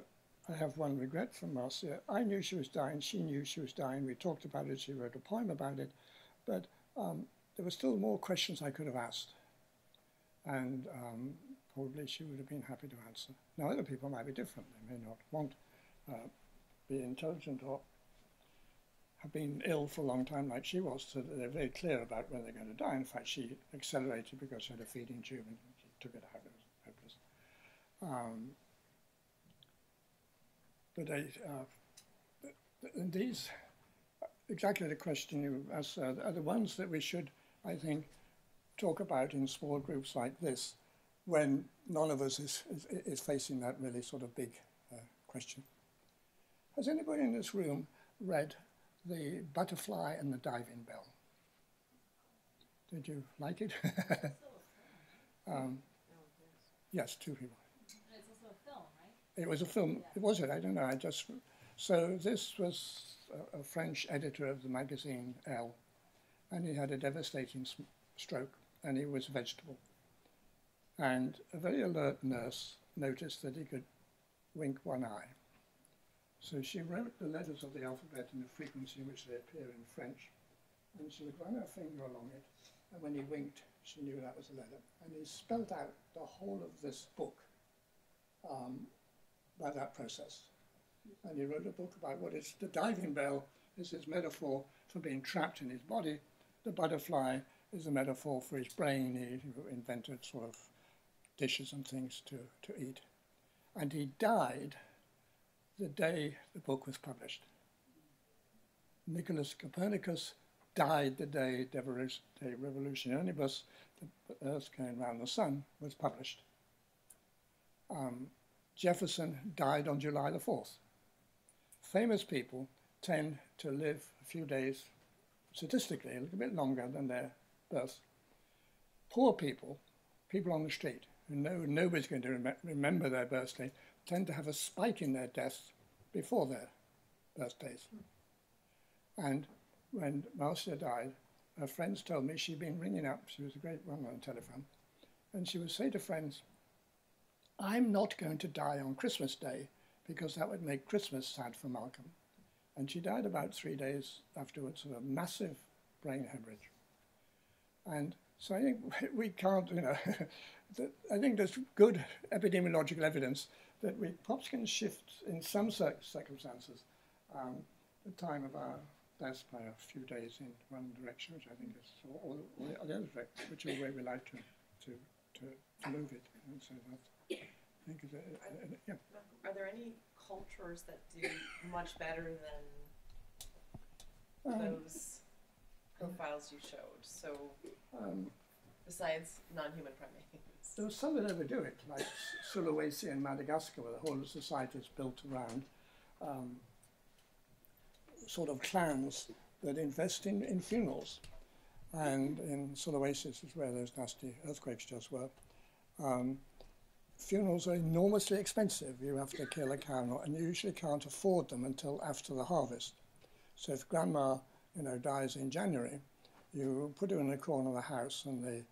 I have one regret from Marcia, I knew she was dying, she knew she was dying, we talked about it, she wrote a poem about it, but there were still more questions I could have asked, and probably she would have been happy to answer. Now, other people might be different. They may not want be intelligent or have been ill for a long time like she was, so that they're very clear about when they're going to die. In fact, she accelerated because she had a feeding tube and she took it out. It was hopeless. And these, exactly the question you asked, are the ones that we should, I think, talk about in small groups like this when none of us is facing that really sort of big question. Has anybody in this room read The Butterfly and the Diving Bell? Did you like it? Yes, two people. And it's also a film, right? It was a film. Yeah. Was it? I don't know. So this was a French editor of the magazine Elle, and he had a devastating stroke, and he was a vegetable. And a very alert nurse noticed that he could wink one eye. So she wrote the letters of the alphabet in the frequency in which they appear in French, and she would run her finger along it, and when he winked, she knew that was a letter. And he spelled out the whole of this book by that process. And he wrote a book about what is the diving bell is his metaphor for being trapped in his body. The butterfly is a metaphor for his brain. He invented sort of dishes and things to eat. And he died the day the book was published. Nicholas Copernicus died the day De Revolutionibus, the Earth going around the sun, was published. Jefferson died on July the 4th. Famous people tend to live a few days, statistically, a little bit longer than their birth. Poor people, people on the street, who know nobody's going to remember their birthday, tend to have a spike in their deaths before their birthdays. And when Marcia died, her friends told me she'd been ringing up, she was a great one on the telephone, and she would say to friends, I'm not going to die on Christmas Day because that would make Christmas sad for Malcolm. And she died about 3 days afterwards of a massive brain hemorrhage. And so I think we can't, I think there's good epidemiological evidence that we perhaps can shift in some circumstances the time of our death by a few days in one direction, which I think is, or the other direction, whichever way we like to move it. And so that, I think is yeah. Are there any cultures that do much better than those profiles you showed? So, besides non-human primates? There are some that overdo it, like Sulawesi and Madagascar, where the whole of society is built around sort of clans that invest in funerals. And in Sulawesi, this is where those nasty earthquakes just were. Funerals are enormously expensive. You have to kill a cow, and you usually can't afford them until after the harvest. So if grandma, dies in January, you put her in the corner of the house, and the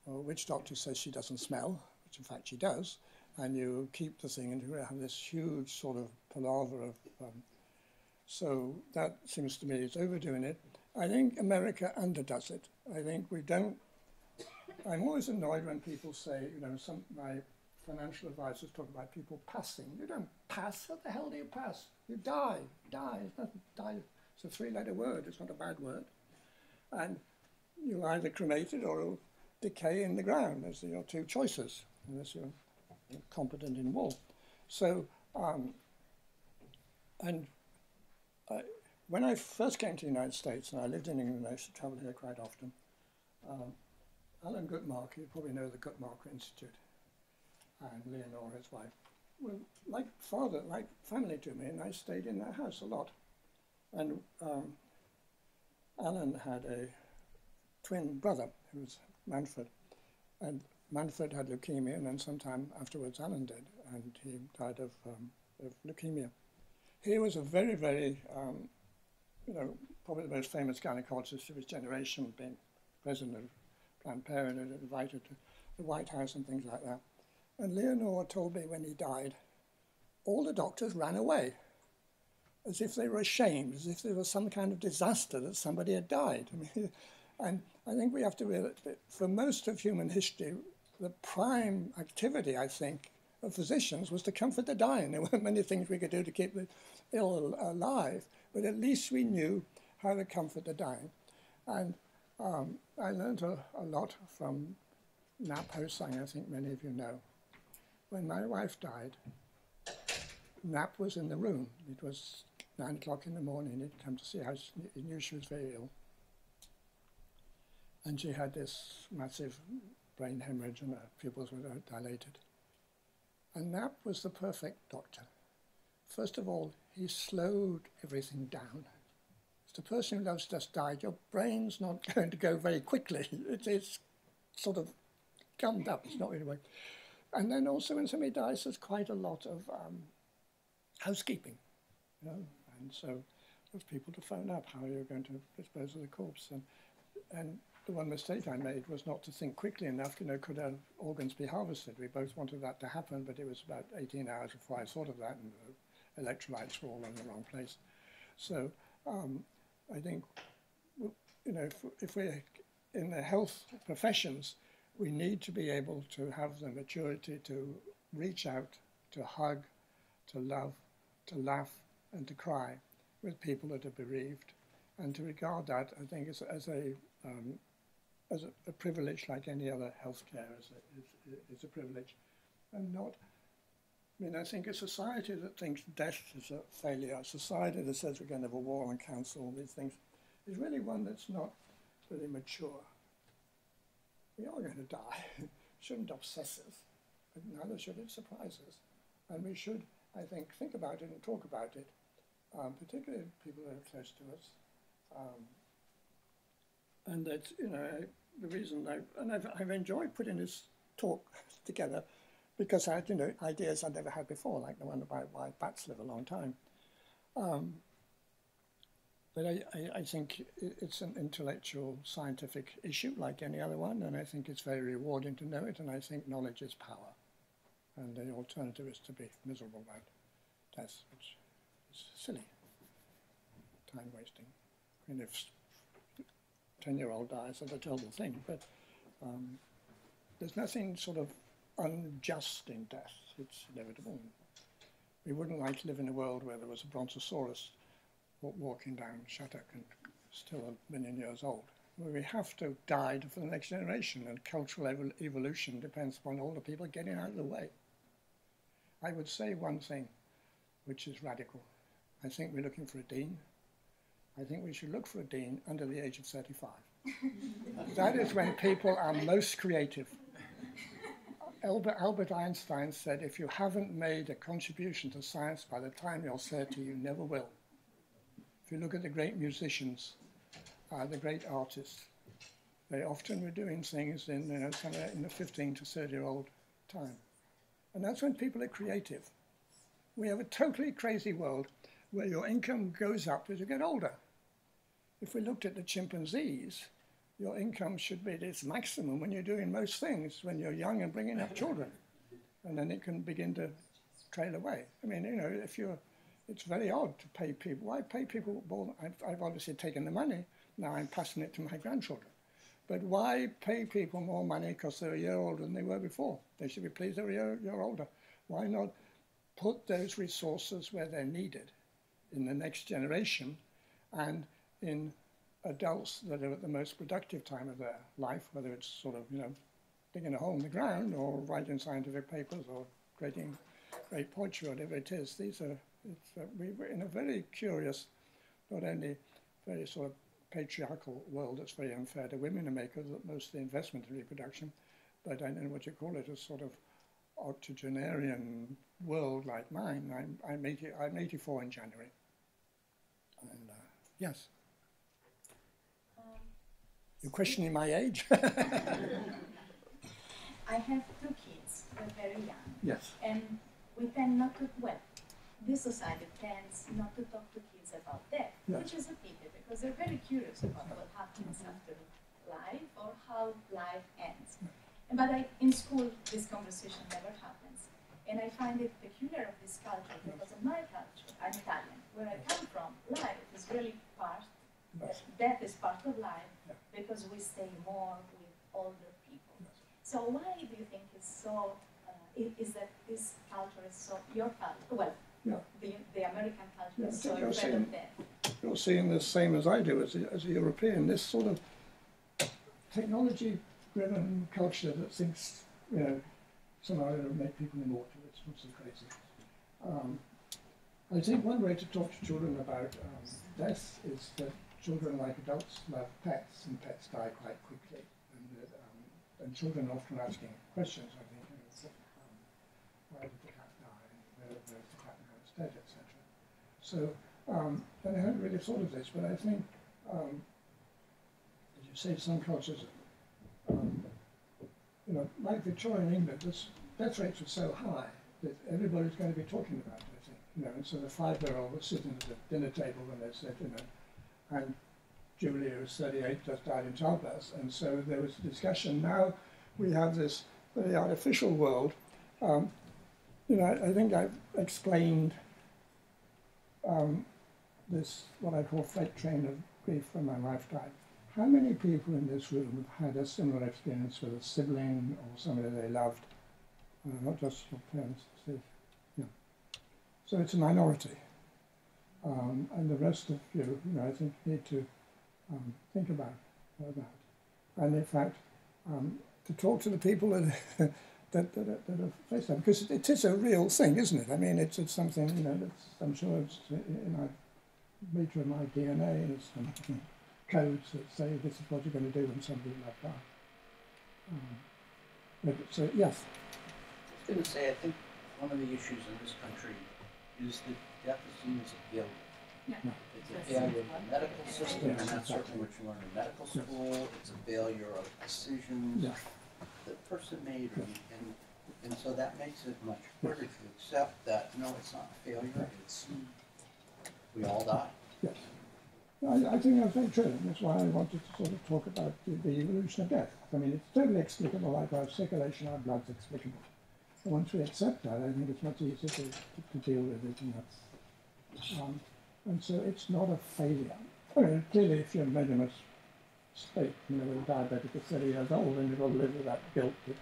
witch doctor says she doesn't smell, which in fact she does, and you keep the thing, and you have this huge sort of palaver of. So that seems to me is overdoing it. I think America underdoes it. I think we don't. I'm always annoyed when people say, my financial advisors talk about people passing. You don't pass. What the hell do you pass? You die. Die. It's not die. It's a three-letter word. It's not a bad word. And you're either cremated or you'll decay in the ground. Those are your two choices, unless you're competent in war. So, when I first came to the United States, and I lived in England, I used to travel here quite often, Alan Guttmacher, you probably know the Guttmacher Institute, and Leonore, his wife, were like father, like family to me, and I stayed in their house a lot. And Alan had a twin brother, who was Manfred, and Manfred had leukemia, and then sometime afterwards Alan did, and he died of leukemia. He was a very, very, probably the most famous gynecologist of his generation, being president of Planned Parenthood, invited to the White House and things like that. And Leonore told me when he died, all the doctors ran away, as if they were ashamed, as if there was some kind of disaster that somebody had died. I mean, and I think we have to realize that for most of human history, the prime activity, I think, of physicians was to comfort the dying. There weren't many things we could do to keep the ill alive, but at least we knew how to comfort the dying. And I learned a lot from Nap Hosang, I think many of you know. When my wife died, Nap was in the room. It was 9 o'clock in the morning. He'd come to see how he knew she was very ill. And she had this massive brain hemorrhage and her pupils were dilated. And Nap was the perfect doctor. First of all, he slowed everything down. If the person who loves just died, your brain's not going to go very quickly. It's sort of gummed up. It's not really way. And then also when somebody dies, there's quite a lot of housekeeping, you know? And so there's people to phone up how you're going to dispose of the corpse. And the one mistake I made was not to think quickly enough, you know, could our organs be harvested? We both wanted that to happen, but it was about 18 hours before I thought of that, and the electrolytes were all in the wrong place. So I think, you know, if we're in the health professions, we need to be able to have the maturity to reach out, to hug, to love, to laugh, and to cry with people that are bereaved, and to regard that, I think, as a privilege like any other healthcare is a privilege, and not. I mean, I think a society that thinks death is a failure, a society that says we're going to have a war on cancer, all these things, is really one that's not really mature. We are going to die. Shouldn't obsess us, but neither should it surprise us. And we should, I think about it and talk about it, particularly people who are close to us. And that's, you know, the reason I've enjoyed putting this talk together because I had, you know, ideas I'd never had before, like the one about why bats live a long time. But I think it's an intellectual, scientific issue like any other one, and I think it's very rewarding to know it, and I think knowledge is power. And the alternative is to be miserable about death, which is silly, time wasting. I mean, if 10-year-old dies, that's a terrible thing, but there's nothing sort of unjust in death. It's inevitable. We wouldn't like to live in a world where there was a brontosaurus walking down Shattuck and still 1 million years old. We have to die for the next generation, and cultural evolution depends upon older people getting out of the way. I would say one thing, which is radical. I think we're looking for a dean. I think we should look for a dean under the age of 35. That is when people are most creative. Albert Einstein said, if you haven't made a contribution to science by the time you're 30, you never will. If you look at the great musicians, the great artists, they often were doing things in, you know, somewhere in the 15 to 30-year-old time. And that's when people are creative. We have a totally crazy world where your income goes up as you get older. If we looked at the chimpanzees, your income should be at its maximum when you're doing most things, when you're young and bringing up children. And then it can begin to trail away. I mean, you know, it's very odd to pay people. Why pay people more? I've obviously taken the money. Now I'm passing it to my grandchildren. But why pay people more money because they're a year older than they were before? They should be pleased they're a year older. Why not put those resources where they're needed in the next generation and in adults that are at the most productive time of their life, whether it's sort of, you know, digging a hole in the ground or writing scientific papers or creating great poetry, whatever it is. We're in a very curious, not only very sort of patriarchal world that's very unfair to women and makers, most of the investment in reproduction, but I don't know what you call it, a sort of octogenarian world like mine. I'm 84 in January. And yes. You're questioning my age? I have 2 kids, they're very young. Yes. And we tend not to, well, this society tends not to talk to kids about death, yes. Which is a pity because they're very curious about what happens after life or how life ends. But in school, this conversation never happens. And I find it peculiar of this culture because in my culture, I'm Italian, where I come from, life is really part, death is part of life because we stay more with older people. So why do you think it's so, is that this culture is so, your culture, well, Yeah. the American culture Yeah, I is so think you're irrelevant? You're seeing the same as I do as a European, this sort of technology-driven culture that thinks, you know, somehow it'll make people immortal. It's not so crazy. I think one way to talk to children about death is that children, like adults, love pets, and pets die quite quickly. And children are often asking questions, I think, you know, why did the cat die, and where's the cat now instead, etc. So, and I haven't really thought of this, but I think, as you say, some cultures, you know, like Victorian England, death rates were so high that everybody's going to be talking about it, I think. You know, and so the 5-year-old was sitting at the dinner table when they said, you know, and Julia was 38, just died in childbirth, and so there was a discussion. Now we have this very artificial world. You know, I think I've explained this, what I call freight train of grief when my wife died. How many people in this room have had a similar experience with a sibling or somebody they loved, not just your parents? Yeah. So it's a minority. And the rest of you, you know, I think need to think about that. And in fact, to talk to the people that that have faced that, because it is a real thing, isn't it? I mean, it's something, you know, that's, I'm sure it's in my meter of my DNA, there's some codes that say this is what you're going to do when somebody like that. So yes. I was going to say, I think one of the issues in this country is that death is seen as a failure. Yeah. It's a failure of the medical system, and that's certainly what you learn in medical school. It's a failure of decisions the person made, and so that makes it much harder to accept that, no, it's not a failure, it's, we all die. Yes. I think that's very true, and that's why I wanted to sort of talk about the evolution of death. I mean, it's totally explicable, like our circulation, our blood's explicable. So once we accept that, I think it's much easier to deal with it, and so it's not a failure. I mean, clearly, if you're made in a state, you know, with a diabetic at 30 years old, then you've got to live with that guilt that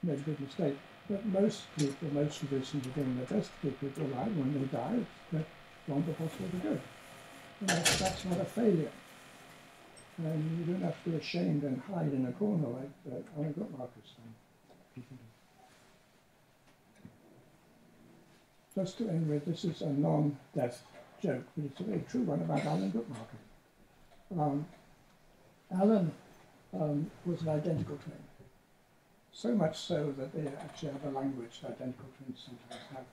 you made a big mistake. But most people, most physicians are doing their best to keep people alive. When they die, it's the longer possible to do. And that's not a failure. And you don't have to be ashamed and hide in a corner like Alan Guttmacher's people do. Just to end with, this is a non-death joke, but it's a very true one about Alan Guttmacher. Alan was an identical twin. So much so that they actually have a language that identical twins sometimes have.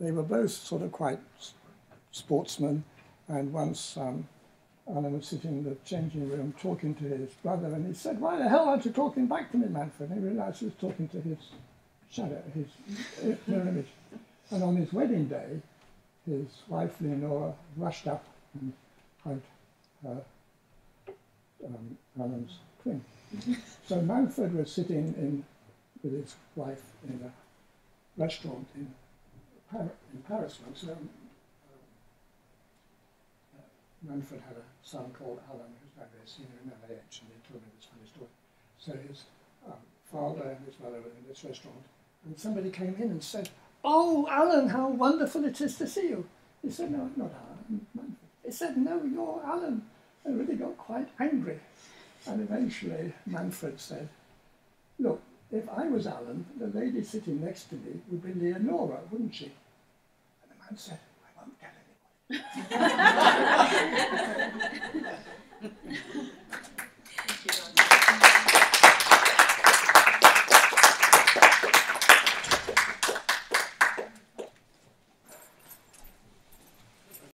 They were both sort of quite sportsmen, and once Alan was sitting in the changing room talking to his brother, and he said, "Why the hell aren't you talking back to me, Manfred?" And he realised he was talking to his shadow, his mirror image. And on his wedding day, his wife Leonora rushed up and hugged her, Alan's twin. So Manfred was sitting with his wife in a restaurant in Paris once. Manfred had a son called Alan, who was very senior in LAH, and he told me this funny story. So his father and his mother were in this restaurant, and somebody came in and said, "Oh, Alan, how wonderful it is to see you." He said, "No, I'm not Alan, Manfred." He said, "No, you're Alan," and really got quite angry. And eventually Manfred said, "Look, if I was Alan, the lady sitting next to me would be Leonora, wouldn't she?" And the man said, "I won't tell anybody."